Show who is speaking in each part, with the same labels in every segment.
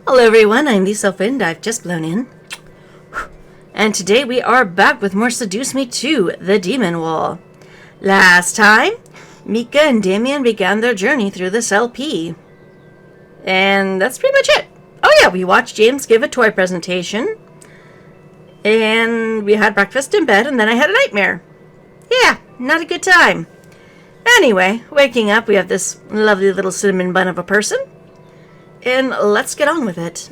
Speaker 1: Hello everyone, I'm TheSylphWind. I've just blown in. And today we are back with more Seduce Me 2, The Demon Wall. Last time, Mika and Damien began their journey through this LP. And that's pretty much it. Oh yeah, we watched James give a toy presentation. And we had breakfast in bed, and then I had a nightmare. Yeah, not a good time. Anyway, waking up, we have this lovely little cinnamon bun of a person. And let's get on with it.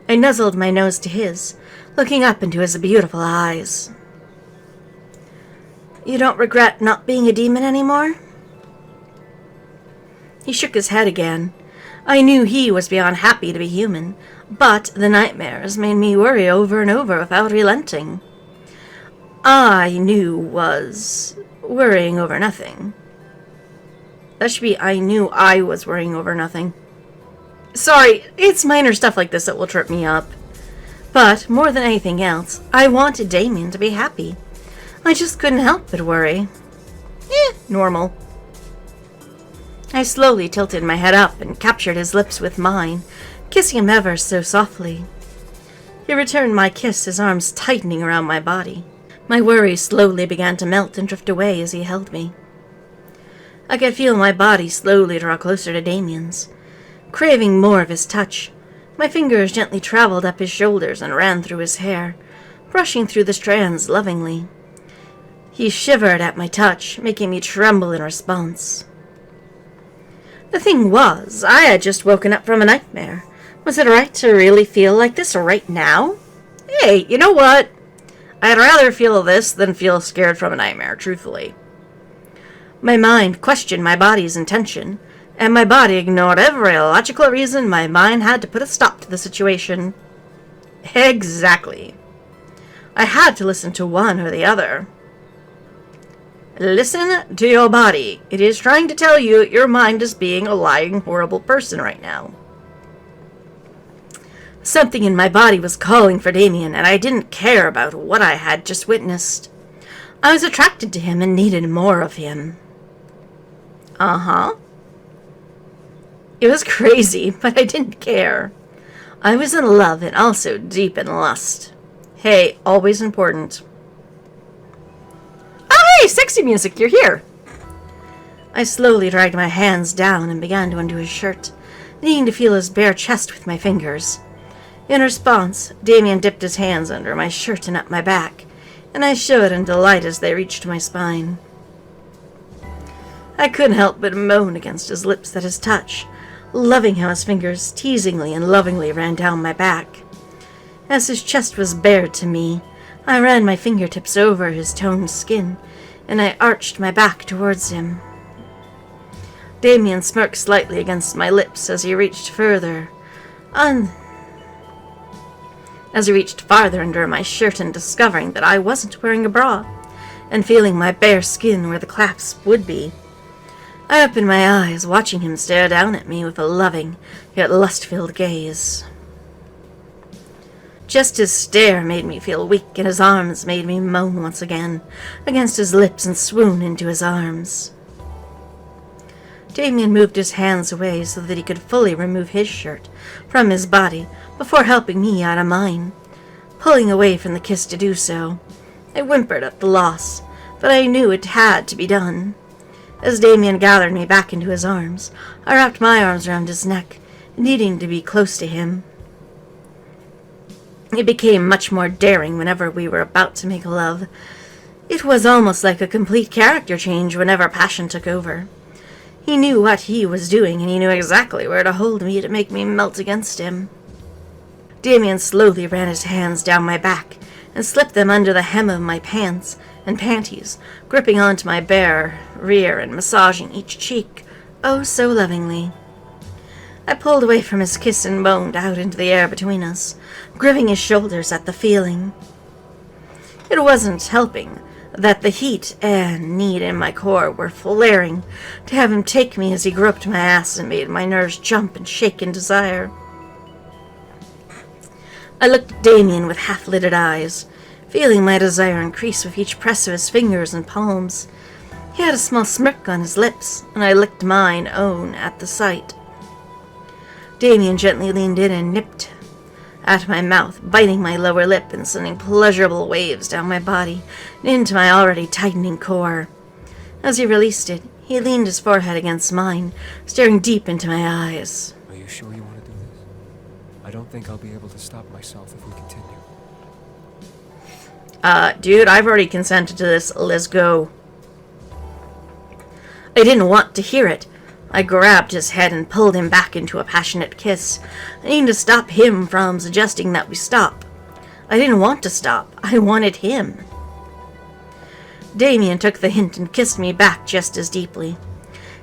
Speaker 1: I nuzzled my nose to his, looking up into his beautiful eyes. You don't regret not being a demon anymore? He shook his head again. I knew he was beyond happy to be human, but the nightmares made me worry over and over without relenting. I knew was worrying over nothing. That should be I knew I was worrying over nothing. Sorry, it's minor stuff like this that will trip me up. But more than anything else, I wanted Damien to be happy. I just couldn't help but worry. Normal. I slowly tilted my head up and captured his lips with mine, kissing him ever so softly. He returned my kiss, his arms tightening around my body. My worries slowly began to melt and drift away as he held me. I could feel my body slowly draw closer to Damien's, craving more of his touch. My fingers gently traveled up his shoulders and ran through his hair, brushing through the strands lovingly. He shivered at my touch, making me tremble in response. The thing was, I had just woken up from a nightmare. Was it right to really feel like this right now? Hey, you know what? I'd rather feel this than feel scared from a nightmare, truthfully. My mind questioned my body's intention, and my body ignored every logical reason my mind had to put a stop to the situation. Exactly. I had to listen to one or the other. Listen to your body. It is trying to tell you your mind is being a lying, horrible person right now. Something in my body was calling for Damien, and I didn't care about what I had just witnessed. I was attracted to him and needed more of him. It was crazy, but I didn't care. I was in love and also deep in lust. Hey, always important. Oh, hey, sexy music, you're here. I slowly dragged my hands down and began to undo his shirt, needing to feel his bare chest with my fingers. In response, Damien dipped his hands under my shirt and up my back, and I shivered in delight as they reached my spine. I couldn't help but moan against his lips at his touch, loving how his fingers teasingly and lovingly ran down my back. As his chest was bared to me, I ran my fingertips over his toned skin, and I arched my back towards him. Damien smirked slightly against my lips as he reached farther under my shirt and discovering that I wasn't wearing a bra, and feeling my bare skin where the clasp would be. I opened my eyes, watching him stare down at me with a loving, yet lust-filled gaze. Just his stare made me feel weak, and his arms made me moan once again against his lips and swoon into his arms. Damien moved his hands away so that he could fully remove his shirt from his body before helping me out of mine, pulling away from the kiss to do so. I whimpered at the loss, but I knew it had to be done. As Damien gathered me back into his arms, I wrapped my arms around his neck, needing to be close to him. It became much more daring whenever we were about to make love. It was almost like a complete character change whenever passion took over. He knew what he was doing, and he knew exactly where to hold me to make me melt against him. Damien slowly ran his hands down my back and slipped them under the hem of my pants and panties, gripping onto my bare rear and massaging each cheek, oh so lovingly. I pulled away from his kiss and moaned out into the air between us, gripping his shoulders at the feeling. It wasn't helping that the heat and need in my core were flaring to have him take me as he groped my ass and made my nerves jump and shake in desire. I looked at Damien with half-lidded eyes, feeling my desire increase with each press of his fingers and palms. He had a small smirk on his lips, and I licked mine own at the sight. Damien gently leaned in and nipped at my mouth, biting my lower lip and sending pleasurable waves down my body and into my already tightening core. As he released it, he leaned his forehead against mine, staring deep into my eyes.
Speaker 2: Are you sure you want to do this? I don't think I'll be able to stop myself if we continue.
Speaker 1: Dude, I've already consented to this. Let's go. I didn't want to hear it. I grabbed his head and pulled him back into a passionate kiss. I needed to stop him from suggesting that we stop. I didn't want to stop. I wanted him. Damien took the hint and kissed me back just as deeply.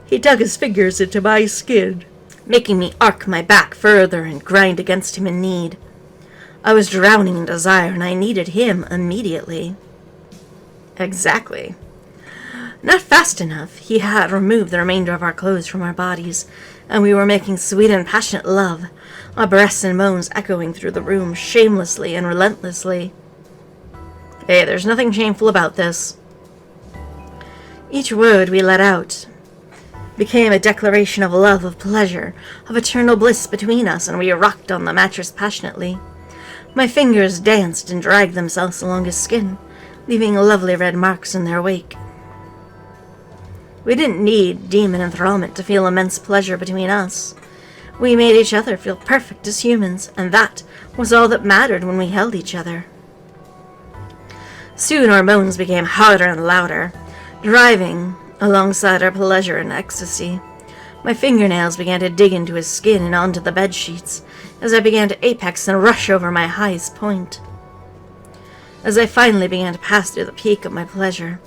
Speaker 1: He dug his fingers into my skin, making me arc my back further and grind against him in need. I was drowning in desire, and I needed him immediately. Exactly. Not fast enough. He had removed the remainder of our clothes from our bodies, and we were making sweet and passionate love, our breaths and moans echoing through the room shamelessly and relentlessly. Hey, there's nothing shameful about this. Each word we let out became a declaration of love, of pleasure, of eternal bliss between us, and we rocked on the mattress passionately. My fingers danced and dragged themselves along his skin, leaving lovely red marks in their wake. We didn't need demon enthrallment to feel immense pleasure between us. We made each other feel perfect as humans, and that was all that mattered when we held each other. Soon our moans became harder and louder, driving alongside our pleasure and ecstasy. My fingernails began to dig into his skin and onto the bed sheets, as I began to apex and rush over my highest point. As I finally began to pass through the peak of my pleasure,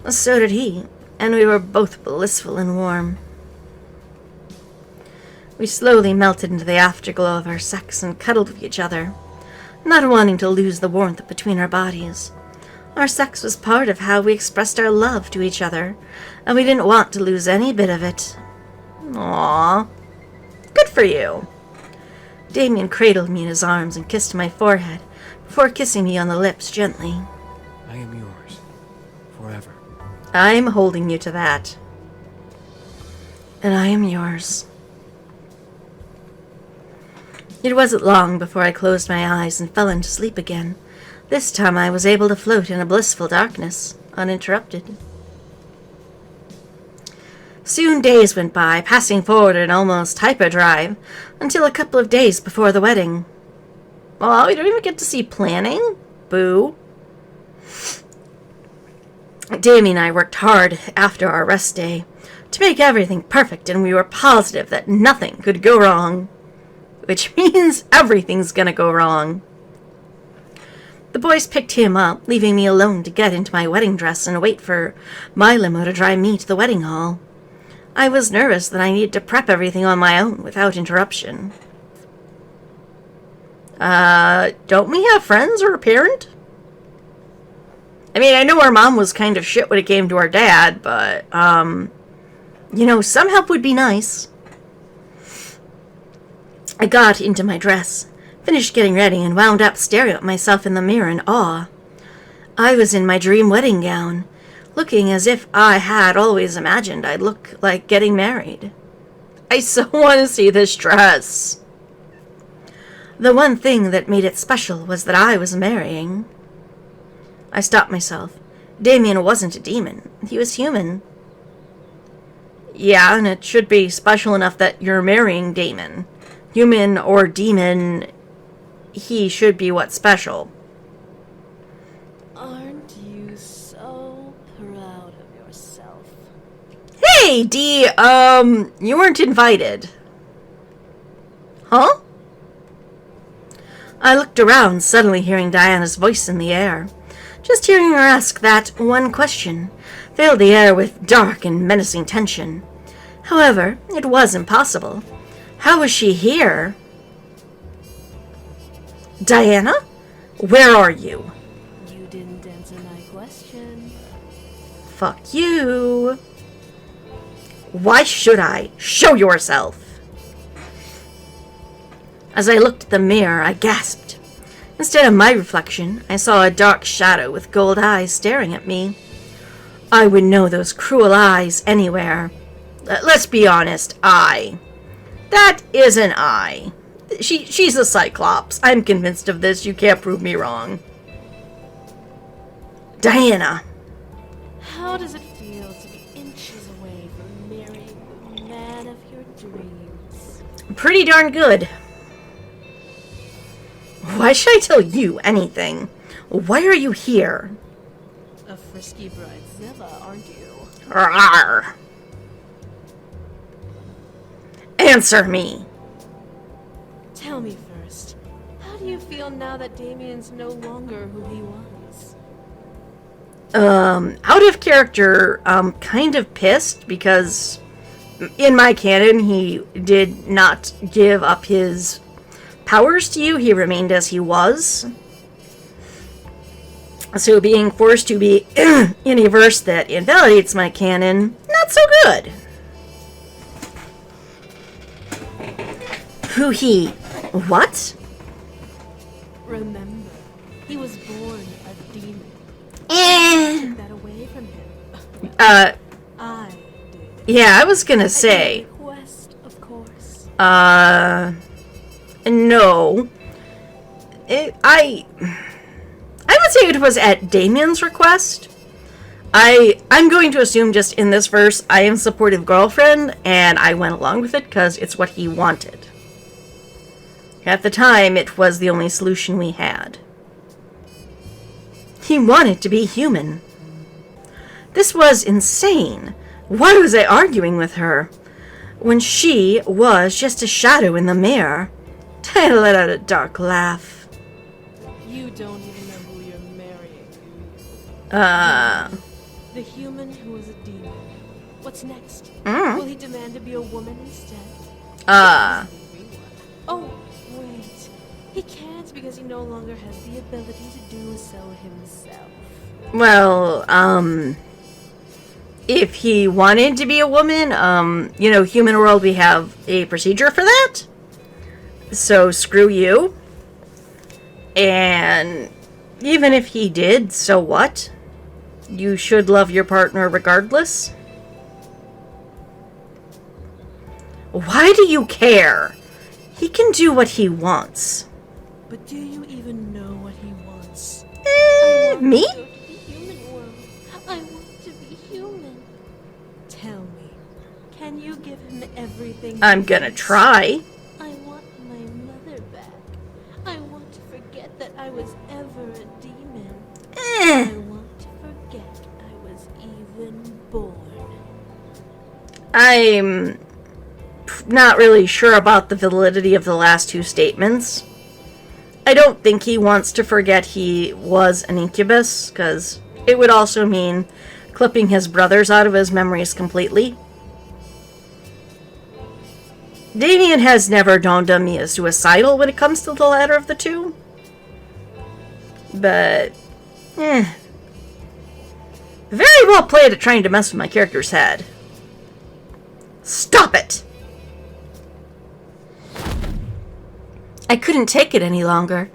Speaker 1: so did he, and we were both blissful and warm. We slowly melted into the afterglow of our sex and cuddled with each other, not wanting to lose the warmth between our bodies. Our sex was part of how we expressed our love to each other, and we didn't want to lose any bit of it. Aww. Good for you. Damien cradled me in his arms and kissed my forehead before kissing me on the lips gently.
Speaker 2: I am yours. Forever.
Speaker 1: I'm holding you to that. And I am yours. It wasn't long before I closed my eyes and fell into sleep again. This time I was able to float in a blissful darkness, uninterrupted. Soon days went by, passing forward in almost hyperdrive, until a couple of days before the wedding. Well, we don't even get to see planning? Boo. Damien and I worked hard after our rest day to make everything perfect, and we were positive that nothing could go wrong. Which means everything's gonna go wrong. The boys picked him up, leaving me alone to get into my wedding dress and wait for my limo to drive me to the wedding hall. I was nervous that I needed to prep everything on my own without interruption. Don't we have friends or a parent? I mean, I know our mom was kind of shit when it came to our dad, but, some help would be nice. I got into my dress, finished getting ready, and wound up staring at myself in the mirror in awe. I was in my dream wedding gown, looking as if I had always imagined I'd look like getting married. I so want to see this dress. The one thing that made it special was that I was marrying. I stopped myself. Damien wasn't a demon. He was human. Yeah, and it should be special enough that you're marrying Damien. Human or demon, he should be what's special.
Speaker 3: Aren't you so proud of yourself?
Speaker 1: Hey, Dee, you weren't invited. Huh? I looked around, suddenly hearing Diana's voice in the air. Just hearing her ask that one question filled the air with dark and menacing tension. However, it was impossible. How was she here? Diana? Where are you?
Speaker 3: You didn't answer my question.
Speaker 1: Fuck you. Why should I? Show yourself. As I looked at the mirror, I gasped. Instead of my reflection, I saw a dark shadow with gold eyes staring at me. I would know those cruel eyes anywhere. Let's be honest, That is an eye. She's a Cyclops. I'm convinced of this. You can't prove me wrong. Diana.
Speaker 3: How does it feel to be inches away from marrying the man of your dreams?
Speaker 1: Pretty darn good. Why should I tell you anything? Why are you here?
Speaker 3: A frisky bridezilla, aren't you?
Speaker 1: Rawr. Answer me.
Speaker 3: Tell me first, how do you feel now that Damien's no longer who he was?
Speaker 1: Out of character, kind of pissed because in my canon, he did not give up his powers to you. He remained as he was. So being forced to be in a verse that invalidates my canon, not so good. Who he? What?
Speaker 3: Remember, he was born a demon. Took that away from him. I did.
Speaker 1: Yeah, I was gonna say.
Speaker 3: At your request, of course.
Speaker 1: No. I would say it was at Damien's request. I'm going to assume just in this verse, I am supportive girlfriend, and I went along with it because it's what he wanted. At the time, it was the only solution we had. He wanted to be human. This was insane. Why was I arguing with her? When she was just a shadow in the mirror. I let out a dark laugh.
Speaker 3: You don't even know who you're marrying, do you? The human who is a demon. What's next? Will he demand to be a woman instead? Oh, wait. He can't because he no longer has the ability to do so himself.
Speaker 1: Well, if he wanted to be a woman, human world, we have a procedure for that. So screw you. And even if he did, so what? You should love your partner regardless. Why do you care? He can do what he wants.
Speaker 3: But do you even know what he wants?
Speaker 1: Me?
Speaker 3: I want to go to the human world. I want to be human. Tell me, can you give him everything?
Speaker 1: I'm gonna try.
Speaker 3: I want my mother back. I want to forget that I was ever a demon. I want to forget I was even born.
Speaker 1: I'm not really sure about the validity of the last two statements. I don't think he wants to forget he was an incubus, because it would also mean clipping his brothers out of his memories completely. Damien has never dawned on me as suicidal when it comes to the latter of the two. But, very well played at trying to mess with my character's head. Stop it! I couldn't take it any longer.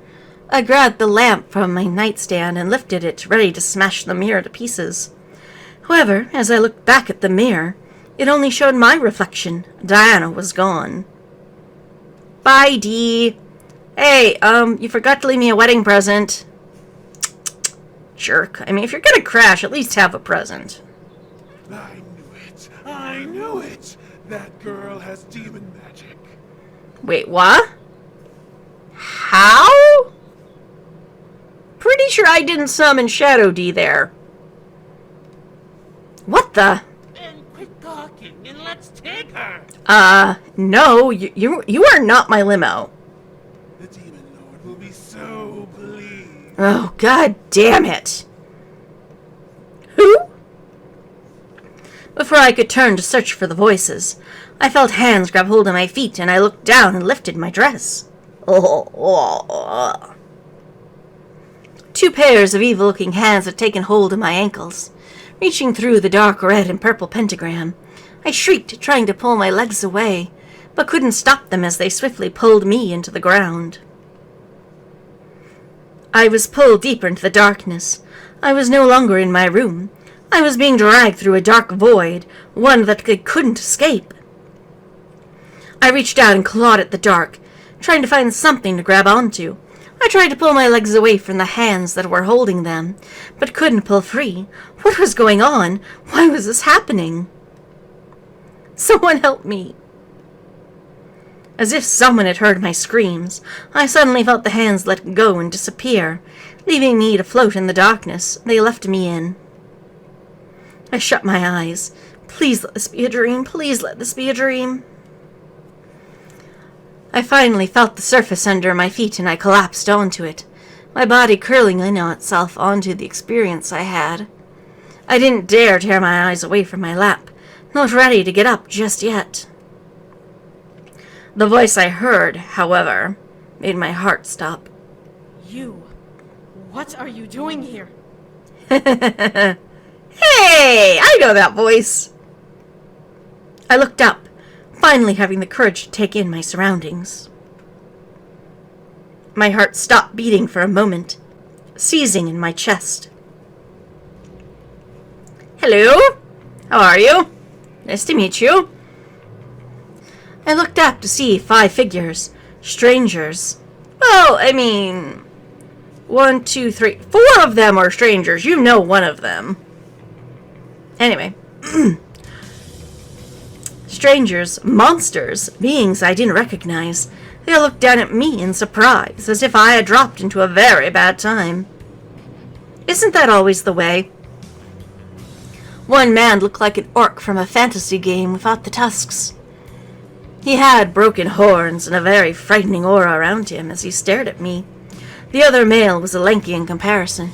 Speaker 1: I grabbed the lamp from my nightstand and lifted it, ready to smash the mirror to pieces. However, as I looked back at the mirror, it only showed my reflection. Diana was gone. Bye, Dee. Hey, you forgot to leave me a wedding present. Jerk. I mean, if you're gonna crash, at least have a present.
Speaker 4: I knew it. I knew it. That girl has demon magic.
Speaker 1: Wait, what? How? Pretty sure I didn't summon Shadow D there. What the?
Speaker 4: And quit talking and let's take her.
Speaker 1: No, you are not my limo.
Speaker 4: The demon lord will be so pleased.
Speaker 1: Oh, god damn it. Who? Before I could turn to search for the voices, I felt hands grab hold of my feet and I looked down and lifted my dress. Two pairs of evil-looking hands had taken hold of my ankles. Reaching through the dark red and purple pentagram, I shrieked, trying to pull my legs away, but couldn't stop them as they swiftly pulled me into the ground. I was pulled deeper into the darkness. I was no longer in my room. I was being dragged through a dark void, one that I couldn't escape. I reached out and clawed at the dark, trying to find something to grab onto. I tried to pull my legs away from the hands that were holding them, but couldn't pull free. What was going on? Why was this happening? Someone help me. As if someone had heard my screams, I suddenly felt the hands let go and disappear, leaving me to float in the darkness they left me in. I shut my eyes. Please let this be a dream. Please let this be a dream. I finally felt the surface under my feet and I collapsed onto it, my body curling in on itself onto the experience I had. I didn't dare tear my eyes away from my lap, not ready to get up just yet. The voice I heard, however, made my heart stop.
Speaker 3: You, what are you doing here?
Speaker 1: Hey, I know that voice. I looked up, finally having the courage to take in my surroundings. My heart stopped beating for a moment, seizing in my chest. Hello? How are you? Nice to meet you. I looked up to see 5 figures, strangers. Well, I mean, 1, 2, 3, 4 of them are strangers. You know one of them. Anyway. Strangers, monsters, beings I didn't recognize. They looked down at me in surprise, as if I had dropped into a very bad time. Isn't that always the way? One man looked like an orc from a fantasy game without the tusks. He had broken horns and a very frightening aura around him as he stared at me. The other male was lanky in comparison,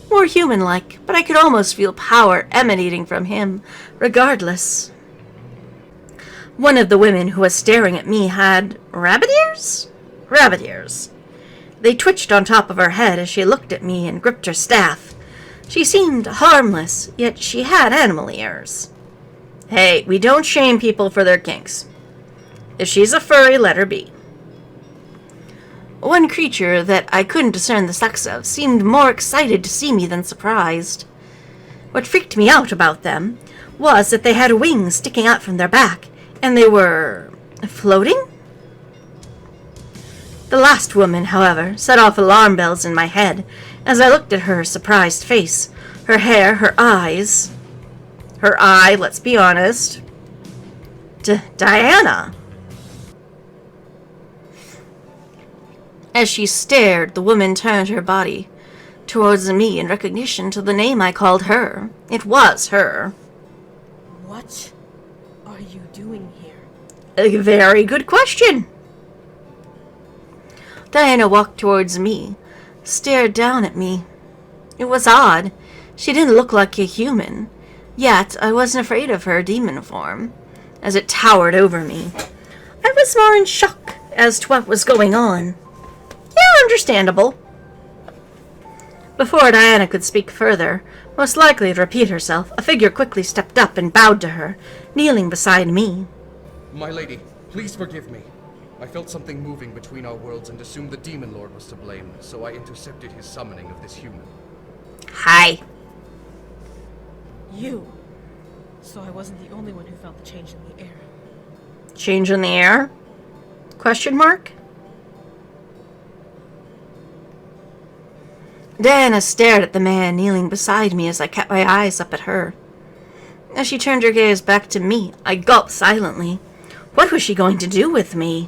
Speaker 1: more human-like, but I could almost feel power emanating from him, regardless. One of the women who was staring at me had rabbit ears? Rabbit ears. They twitched on top of her head as she looked at me and gripped her staff. She seemed harmless, yet she had animal ears. Hey, we don't shame people for their kinks. If she's a furry, let her be. One creature that I couldn't discern the sex of seemed more excited to see me than surprised. What freaked me out about them was that they had wings sticking out from their back, and they were floating? The last woman, however, set off alarm bells in my head as I looked at her surprised face, her hair, her eyes. Her eye, let's be honest. Diana. As she stared, the woman turned her body towards me in recognition to the name I called her. It was her.
Speaker 3: What are you doing here?
Speaker 1: A very good question. Diana walked towards me, stared down at me. It was odd. She didn't look like a human, yet I wasn't afraid of her demon form, as it towered over me. I was more in shock as to what was going on. Yeah, understandable. Before Diana could speak further, most likely to repeat herself, a figure quickly stepped up and bowed to her, kneeling beside me.
Speaker 5: My lady, please forgive me. I felt something moving between our worlds and assumed the Demon Lord was to blame, so I intercepted his summoning of this human.
Speaker 1: Hi.
Speaker 3: You. So I wasn't the only one who felt the change in the air.
Speaker 1: Change in the air? Question mark? Diana stared at the man kneeling beside me as I kept my eyes up at her. As she turned her gaze back to me, I gulped silently. What was she going to do with me?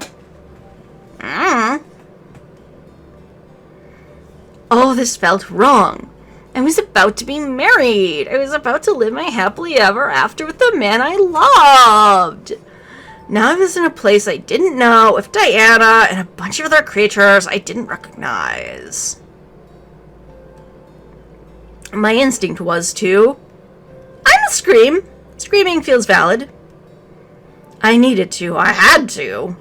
Speaker 1: Oh, this felt wrong. I was about to be married. I was about to live my happily ever after with the man I loved. Now I was in a place I didn't know with Diana and a bunch of other creatures I didn't recognize. My instinct was to... I'm a scream. Screaming feels valid. I needed to. I had to.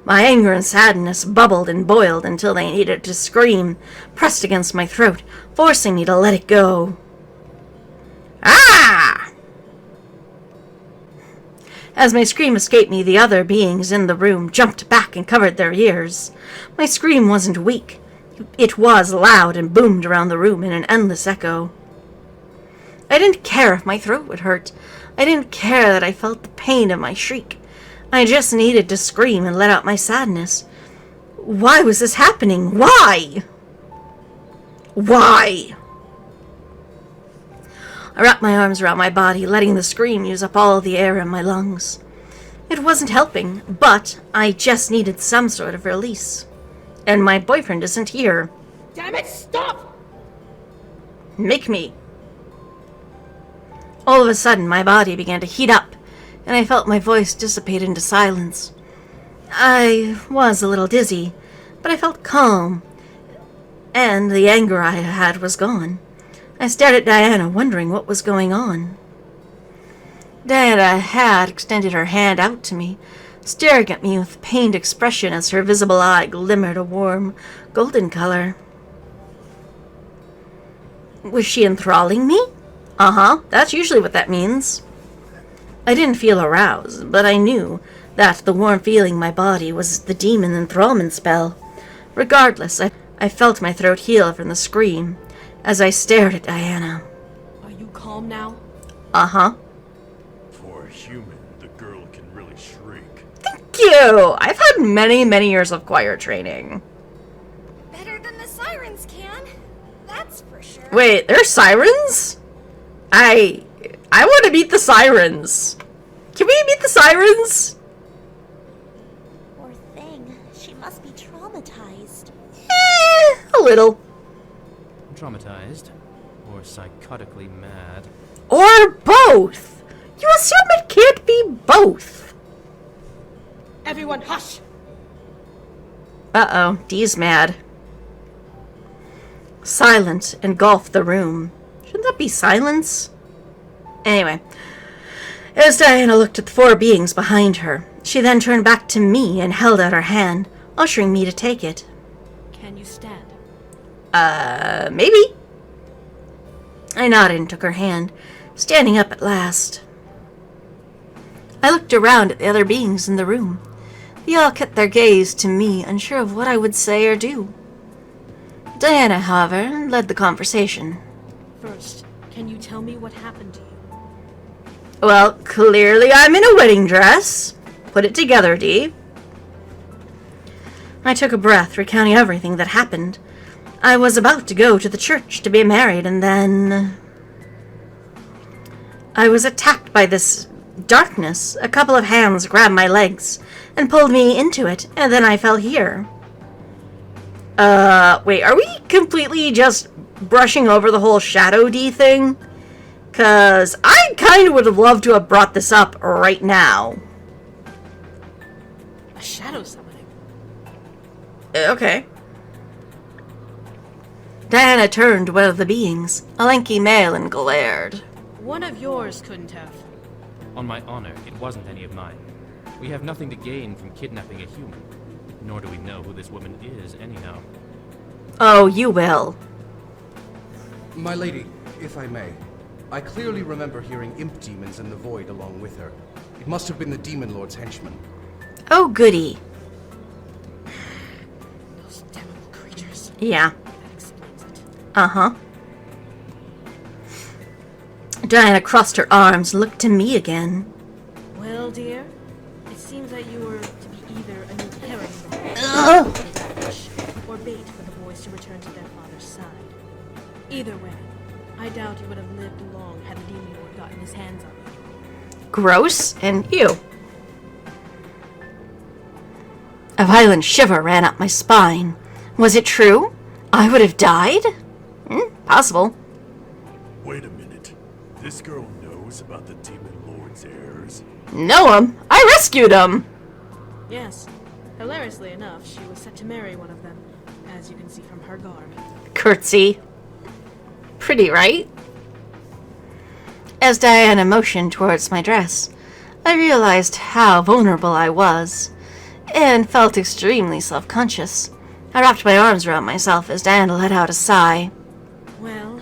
Speaker 1: My anger and sadness bubbled and boiled until they needed to scream, pressed against my throat, forcing me to let it go. Ah! As my scream escaped me, the other beings in the room jumped back and covered their ears. My scream wasn't weak. It was loud and boomed around the room in an endless echo. I didn't care if my throat would hurt. I didn't care that I felt the pain of my shriek. I just needed to scream and let out my sadness. Why was this happening? Why? Why? I wrapped my arms around my body, letting the scream use up all the air in my lungs. It wasn't helping, but I just needed some sort of release. And my boyfriend isn't here.
Speaker 3: Damn it, stop!
Speaker 1: Make me. All of a sudden, my body began to heat up, and I felt my voice dissipate into silence. I was a little dizzy, but I felt calm, and the anger I had was gone. I stared at Diana, wondering what was going on. Diana had extended her hand out to me, staring at me with a pained expression as her visible eye glimmered a warm, golden color. Was she enthralling me? Uh-huh, that's usually what that means. I didn't feel aroused, but I knew that the warm feeling in my body was the demon enthrallment spell. Regardless, I felt my throat heal from the scream as I stared at Diana.
Speaker 3: Are you calm now?
Speaker 1: Uh-huh.
Speaker 4: For a human, the girl can really shriek.
Speaker 1: Thank you! I've had many, many years of choir training.
Speaker 6: Better than the sirens can. That's for sure.
Speaker 1: Wait, there's sirens? I want to meet the sirens. Can we meet the sirens?
Speaker 6: Poor thing. She must be traumatized.
Speaker 1: A little.
Speaker 7: Traumatized or psychotically mad.
Speaker 1: Or both. You assume it can't be both.
Speaker 3: Everyone, hush!
Speaker 1: Uh-oh, Dee's mad. Silence engulfed the room. Shouldn't that be silence? Anyway, as Diana looked at the four beings behind her, she then turned back to me and held out her hand, ushering me to take it.
Speaker 3: Can you stand?
Speaker 1: Maybe. I nodded and took her hand, standing up at last. I looked around at the other beings in the room. They all kept their gaze to me, unsure of what I would say or do. Diana, however, led the conversation.
Speaker 3: First, can you tell me what happened to you?
Speaker 1: Well, clearly I'm in a wedding dress. Put it together, Dee. I took a breath, recounting everything that happened. I was about to go to the church to be married, and then I was attacked by this darkness. A couple of hands grabbed my legs and pulled me into it, and then I fell here. Wait, are we completely just brushing over the whole Shadow D thing? 'Cause I kind of would have loved to have brought this up right now.
Speaker 3: A shadow summoning.
Speaker 1: Okay. Diana turned to one of the beings, a lanky male, and glared.
Speaker 3: One of yours couldn't have.
Speaker 7: On my honor, it wasn't any of mine. We have nothing to gain from kidnapping a human. Nor do we know who this woman is, anyhow.
Speaker 1: Oh, you will.
Speaker 5: My lady, if I may, I clearly remember hearing imp demons in the void along with her. It must have been the Demon Lord's henchmen.
Speaker 1: Oh, goody.
Speaker 3: Those damnable creatures.
Speaker 1: Yeah.
Speaker 3: That explains it.
Speaker 1: Uh-huh. Diana crossed her arms and looked to me again.
Speaker 3: Well, dear, it seems that you were to be either an inherent or bait for the boys to return to their father's side. Either way, I doubt you would have lived long had the Demon Lord gotten his hands on you.
Speaker 1: Gross and ew. A violent shiver ran up my spine. Was it true? I would have died? Possible.
Speaker 4: Wait a minute. This girl knows about the Demon Lord's heirs?
Speaker 1: Know him? I rescued him!
Speaker 3: Yes. Hilariously enough, she was set to marry one of them, as you can see from her garb.
Speaker 1: Curtsy. Pretty, right? As Diana motioned towards my dress, I realized how vulnerable I was, and felt extremely self-conscious. I wrapped my arms around myself as Diana let out a sigh.
Speaker 3: Well,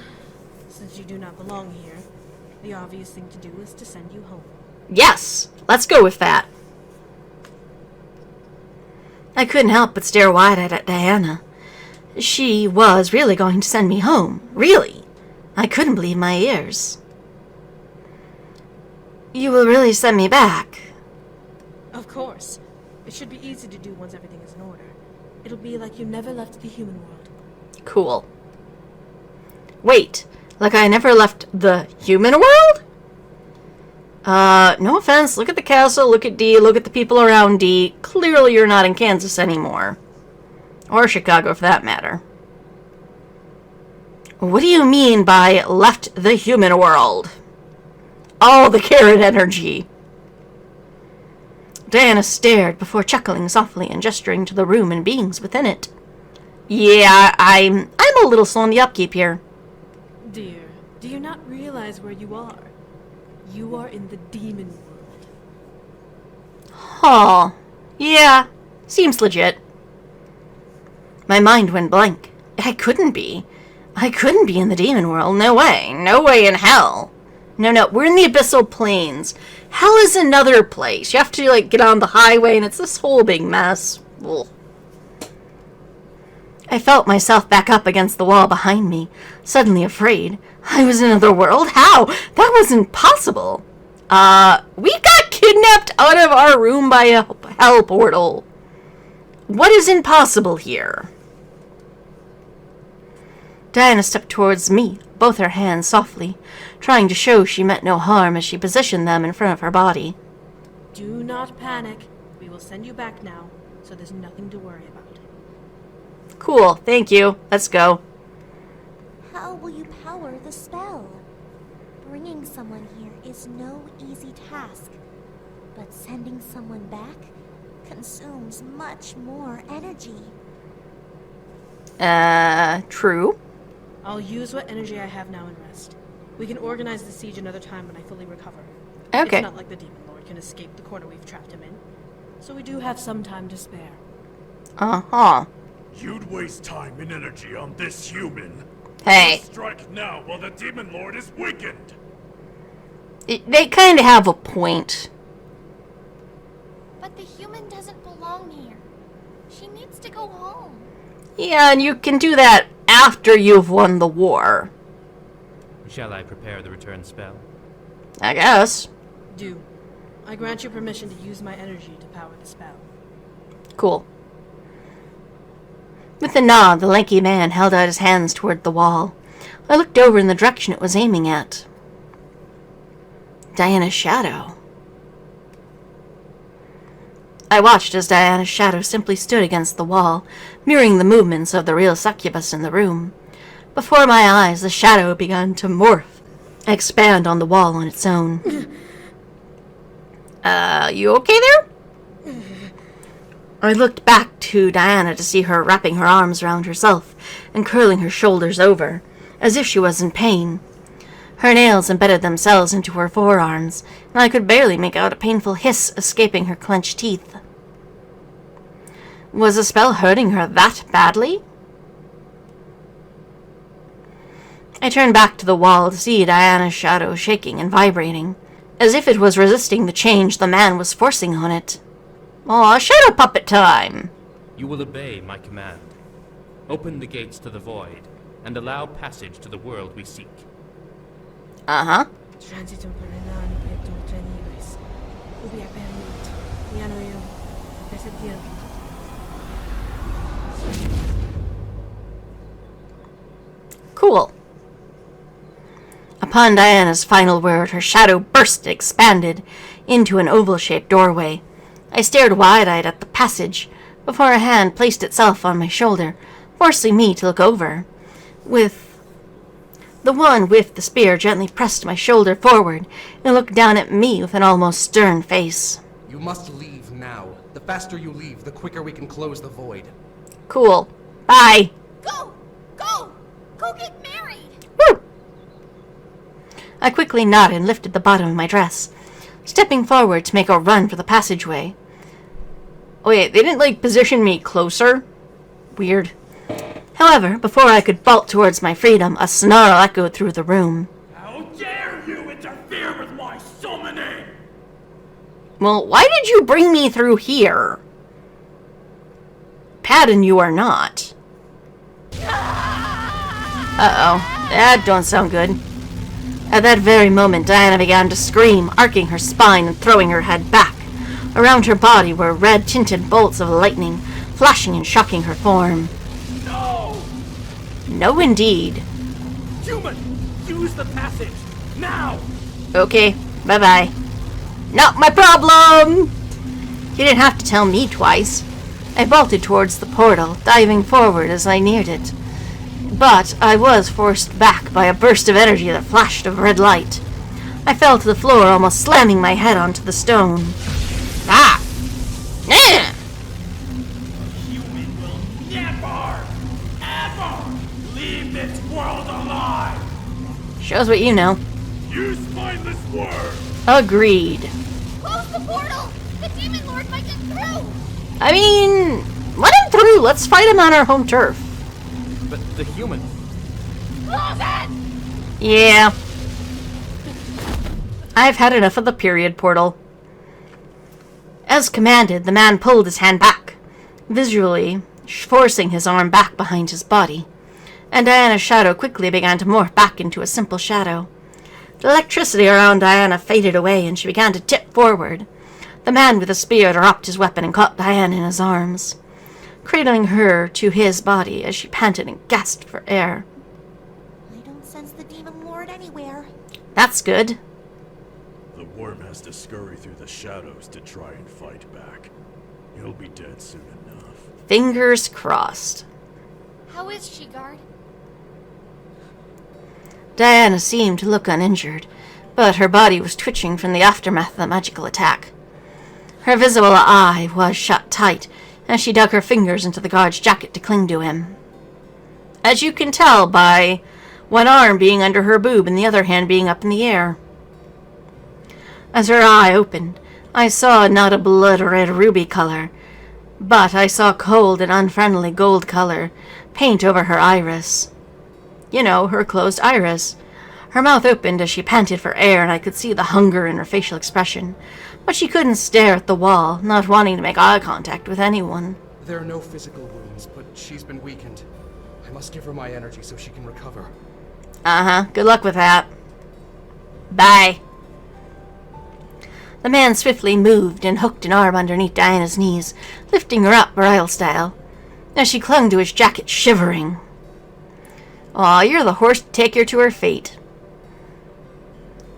Speaker 3: since you do not belong here, the obvious thing to do is to send you home.
Speaker 1: Yes, let's go with that. I couldn't help but stare wide-eyed at Diana. She was really going to send me home. Really. I couldn't believe my ears. You will really send me back?
Speaker 3: Of course. It should be easy to do once everything is in order. It'll be like you never left the human world.
Speaker 1: Cool. Wait, like I never left the human world? No offense, look at the castle, look at D, look at the people around D. Clearly you're not in Kansas anymore. Or Chicago, for that matter. What do you mean by left the human world? Oh, the carrot energy. Diana stared before chuckling softly and gesturing to the room and beings within it. Yeah, I'm a little slow on the upkeep here.
Speaker 3: Dear, do you not realize where you are? You are in the demon world.
Speaker 1: Huh. Yeah, seems legit. My mind went blank. I couldn't be. I couldn't be in the demon world. No way. No way in hell. No, we're in the abyssal plains. Hell is another place. You have to, like, get on the highway, and it's this whole big mess. Ugh. I felt myself back up against the wall behind me, suddenly afraid. I was in another world? How? That wasn't possible. We got kidnapped out of our room by a hell portal. What is impossible here? Diana stepped towards me, both her hands softly, trying to show she meant no harm as she positioned them in front of her body.
Speaker 3: Do not panic. We will send you back now, so there's nothing to worry about.
Speaker 1: Cool, thank you. Let's go.
Speaker 8: How will you power the spell? Bringing someone here is no easy task, but sending someone back consumes much more energy.
Speaker 1: True.
Speaker 3: I'll use what energy I have now and rest. We can organize the siege another time when I fully recover.
Speaker 1: Okay.
Speaker 3: It's not like the Demon Lord can escape the corner we've trapped him in. So we do have some time to spare.
Speaker 1: Uh-huh.
Speaker 4: You'd waste time and energy on this human.
Speaker 1: Hey.
Speaker 4: Strike now while the Demon Lord is weakened.
Speaker 1: They kind of have a point.
Speaker 6: But the human doesn't belong here. She needs to go home.
Speaker 1: Yeah, and you can do that after you've won the war.
Speaker 7: Shall I prepare the return spell?
Speaker 1: I guess.
Speaker 3: Do. I grant you permission to use my energy to power the spell.
Speaker 1: Cool. With a nod, the lanky man held out his hands toward the wall. I looked over in the direction it was aiming at. Diana's shadow. I watched as Diana's shadow simply stood against the wall, mirroring the movements of the real succubus in the room. Before my eyes, the shadow began to morph, expand on the wall on its own. You okay there? I looked back to Diana to see her wrapping her arms around herself and curling her shoulders over, as if she was in pain. Her nails embedded themselves into her forearms, and I could barely make out a painful hiss escaping her clenched teeth. Was the spell hurting her that badly? I turned back to the wall to see Diana's shadow shaking and vibrating, as if it was resisting the change the man was forcing on it. Aw, shadow puppet time!
Speaker 7: You will obey my command. Open the gates to the void, and allow passage to the world we seek.
Speaker 1: Uh-huh.
Speaker 3: Transitum per renani plectum trenivis. Ubi aperit. Miano io. Pesedir.
Speaker 1: Cool. Upon Diana's final word, her shadow burst and expanded into an oval-shaped doorway. I stared wide-eyed at the passage before a hand placed itself on my shoulder, forcing me to look over. The one with the spear gently pressed my shoulder forward and looked down at me with an almost stern face.
Speaker 5: You must leave now. The faster you leave, the quicker we can close the void.
Speaker 1: Cool. Bye.
Speaker 6: Go! Go! Go get married!
Speaker 1: Woo! I quickly nodded and lifted the bottom of my dress, stepping forward to make a run for the passageway. Wait, they didn't, position me closer? Weird. However, before I could bolt towards my freedom, a snarl echoed through the room.
Speaker 4: How dare you interfere with my summoning!
Speaker 1: Well, why did you bring me through here? Patton, you are not. Uh-oh. That don't sound good. At that very moment, Diana began to scream, arcing her spine and throwing her head back. Around her body were red-tinted bolts of lightning, flashing and shocking her form.
Speaker 9: No!
Speaker 1: No, indeed.
Speaker 9: Human! Use the passage! Now!
Speaker 1: Okay, bye-bye. Not my problem! You didn't have to tell me twice. I vaulted towards the portal, diving forward as I neared it. But I was forced back by a burst of energy that flashed a red light. I fell to the floor, almost slamming my head onto the stone. Ah! Eh!
Speaker 9: Human will never, ever leave this world alive!
Speaker 1: Shows what you know.
Speaker 4: Use mindless words!
Speaker 1: Agreed.
Speaker 6: Close the portal! The Demon Lord might get through!
Speaker 1: I mean, let him through. Let's fight him on our home turf.
Speaker 7: But the human...
Speaker 6: Close it!
Speaker 1: Yeah. I've had enough of the period portal. As commanded, the man pulled his hand back, visually forcing his arm back behind his body, and Diana's shadow quickly began to morph back into a simple shadow. The electricity around Diana faded away, and she began to tip forward. The man with the spear dropped his weapon and caught Diana in his arms, cradling her to his body as she panted and gasped for air.
Speaker 8: I don't sense the Demon Lord anywhere.
Speaker 1: That's good.
Speaker 4: The worm has to scurry through the shadows to try and fight back. He'll be dead soon enough.
Speaker 1: Fingers crossed.
Speaker 6: How is she, guard?
Speaker 1: Diana seemed to look uninjured, but her body was twitching from the aftermath of the magical attack. Her visible eye was shut tight, and she dug her fingers into the guard's jacket to cling to him. As you can tell by one arm being under her boob and the other hand being up in the air. As her eye opened, I saw not a blood-red ruby color, but I saw cold and unfriendly gold color paint over her iris. You know, her closed iris. Her mouth opened as she panted for air, and I could see the hunger in her facial expression, but she couldn't stare at the wall, not wanting to make eye contact with anyone.
Speaker 5: There are no physical wounds, but she's been weakened. I must give her my energy so she can recover.
Speaker 1: Uh-huh. Good luck with that. Bye. The man swiftly moved and hooked an arm underneath Diana's knees, lifting her up bridal style, as she clung to his jacket, shivering. Aw, you're the horse to take her to her fate.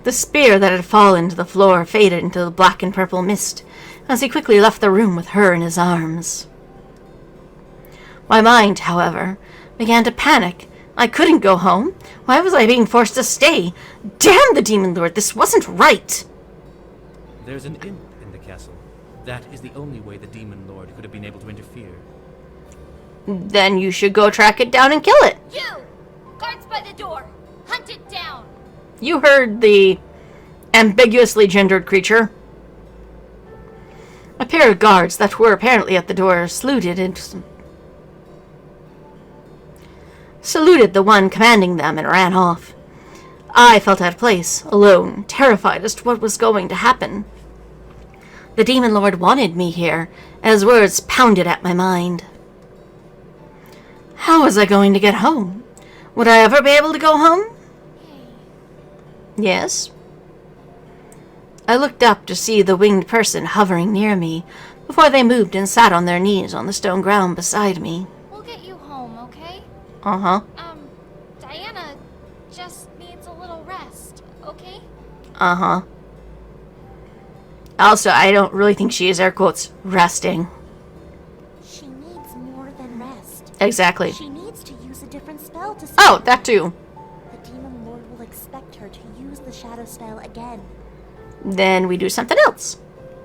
Speaker 1: The spear that had fallen to the floor faded into the black and purple mist, as he quickly left the room with her in his arms. My mind, however, began to panic. I couldn't go home. Why was I being forced to stay? Damn the Demon Lord, this wasn't right!
Speaker 7: There's an imp in the castle. That is the only way the Demon Lord could have been able to interfere.
Speaker 1: Then you should go track it down and kill it.
Speaker 6: You! Guards by the door! Hunt it down!
Speaker 1: You heard the ambiguously gendered creature. A pair of guards that were apparently at the door saluted the one commanding them and ran off. I felt out of place, alone, terrified as to what was going to happen. The Demon Lord wanted me here, as words pounded at my mind. How was I going to get home? Would I ever be able to go home? Yes? I looked up to see the winged person hovering near me, before they moved and sat on their knees on the stone ground beside me.
Speaker 6: We'll get you home, okay?
Speaker 1: Uh-huh.
Speaker 6: Diana just needs a little rest, okay?
Speaker 1: Uh-huh. Also, I don't really think she is, air quotes, resting.
Speaker 8: She needs more than rest.
Speaker 1: Exactly.
Speaker 8: She needs to use a different spell to save
Speaker 1: Oh, that too.
Speaker 8: The Demon Lord will expect her to use the shadow spell again.
Speaker 1: Then we do something else.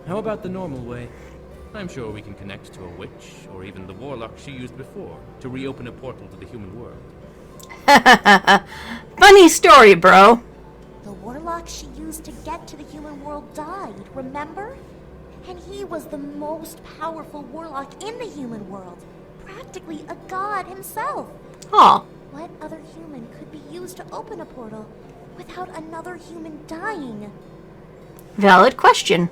Speaker 7: How about the normal way? I'm sure we can connect to a witch, or even the warlock she used before, to reopen a portal to the human world.
Speaker 1: Funny story, bro.
Speaker 8: The warlock she used to get to the human world died, remember? And he was the most powerful warlock in the human world. Practically a god himself.
Speaker 1: Aw.
Speaker 8: What other human could be used to open a portal without another human dying?
Speaker 1: Valid question.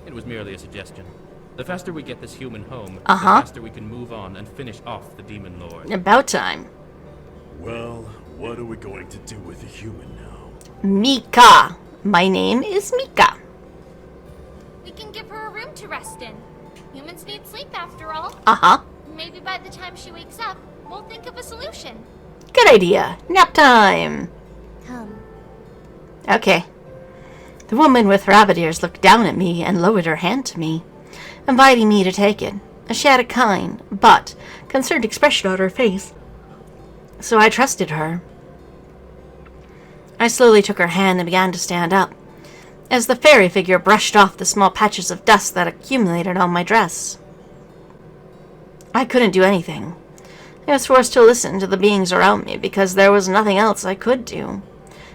Speaker 7: It was merely a suggestion. The faster we get this human home, the faster we can move on and finish off the Demon Lord.
Speaker 1: About time.
Speaker 4: Well, what are we going to do with the human now?
Speaker 1: Mika. My name is Mika.
Speaker 6: We can give her to rest in. Humans need sleep after all.
Speaker 1: Uh-huh.
Speaker 6: Maybe by the time she wakes up, we'll think of a solution.
Speaker 1: Good idea. Nap time.
Speaker 8: Come.
Speaker 1: Okay. The woman with rabbit ears looked down at me and lowered her hand to me, inviting me to take it. She had a kind, but concerned expression on her face, so I trusted her. I slowly took her hand and began to stand up, as the fairy figure brushed off the small patches of dust that accumulated on my dress. I couldn't do anything. I was forced to listen to the beings around me because there was nothing else I could do.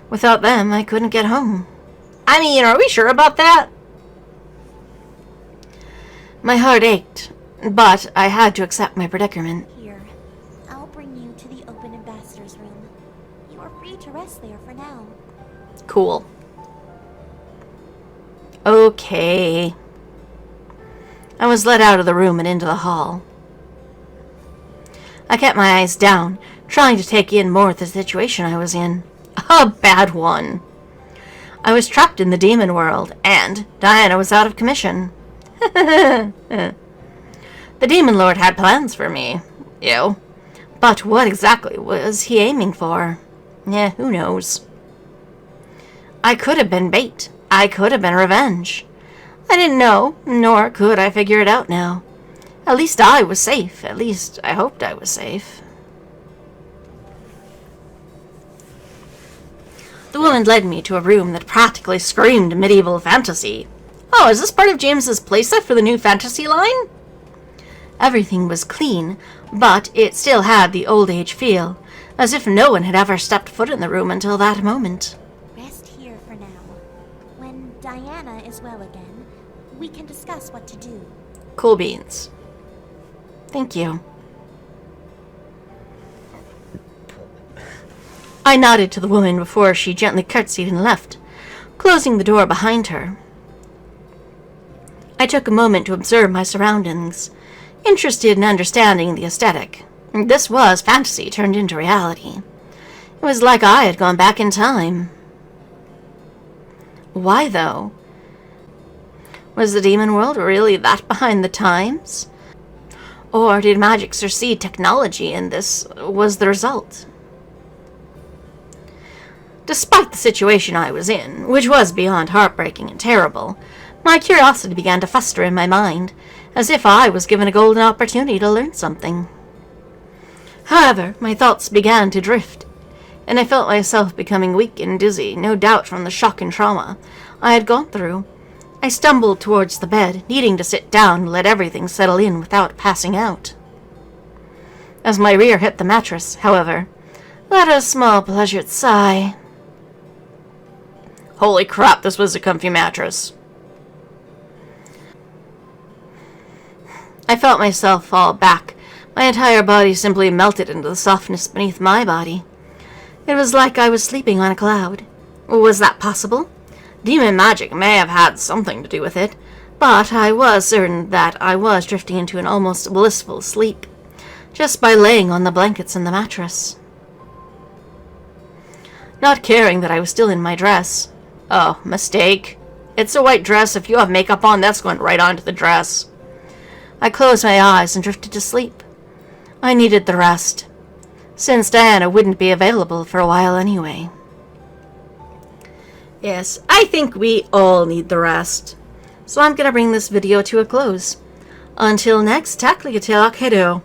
Speaker 1: Without them, I couldn't get home. I mean, are we sure about that? My heart ached, but I had to accept my predicament.
Speaker 8: Here, I'll bring you to the open ambassador's room. You are free to rest there for now.
Speaker 1: Cool. Okay. I was led out of the room and into the hall. I kept my eyes down, trying to take in more of the situation I was in. A bad one. I was trapped in the demon world, and Diana was out of commission. The demon lord had plans for me. Ew. But what exactly was he aiming for? Who knows? I could have been bait. I could have been revenge. I didn't know, nor could I figure it out now. At least I was safe. At least I hoped I was safe. The woman led me to a room that practically screamed medieval fantasy. Oh, is this part of James's playset for the new fantasy line? Everything was clean, but it still had the old age feel, as if no one had ever stepped foot in the room until that moment.
Speaker 8: Rest here for now. When Diana is well again, we can discuss what to do.
Speaker 1: Cool beans. Thank you. I nodded to the woman before she gently curtsied and left, closing the door behind her. I took a moment to observe my surroundings, interested in understanding the aesthetic. This was fantasy turned into reality. It was like I had gone back in time. Why, though? Was the demon world really that behind the times? Or did magic supersede technology and this was the result? Despite the situation I was in, which was beyond heartbreaking and terrible, my curiosity began to fester in my mind, as if I was given a golden opportunity to learn something. However, my thoughts began to drift, and I felt myself becoming weak and dizzy, no doubt from the shock and trauma I had gone through. I stumbled towards the bed, needing to sit down and let everything settle in without passing out. As my rear hit the mattress, however, let a small pleasured sigh. Holy crap, this was a comfy mattress. I felt myself fall back. My entire body simply melted into the softness beneath my body. It was like I was sleeping on a cloud. Was that possible? Demon magic may have had something to do with it, but I was certain that I was drifting into an almost blissful sleep, just by laying on the blankets and the mattress. Not caring that I was still in my dress. Oh, mistake. It's a white dress. If you have makeup on, that's going right onto the dress. I closed my eyes and drifted to sleep. I needed the rest, since Diana wouldn't be available for a while anyway. Yes, I think we all need the rest. So I'm going to bring this video to a close. Until next, Tackly Kiddo.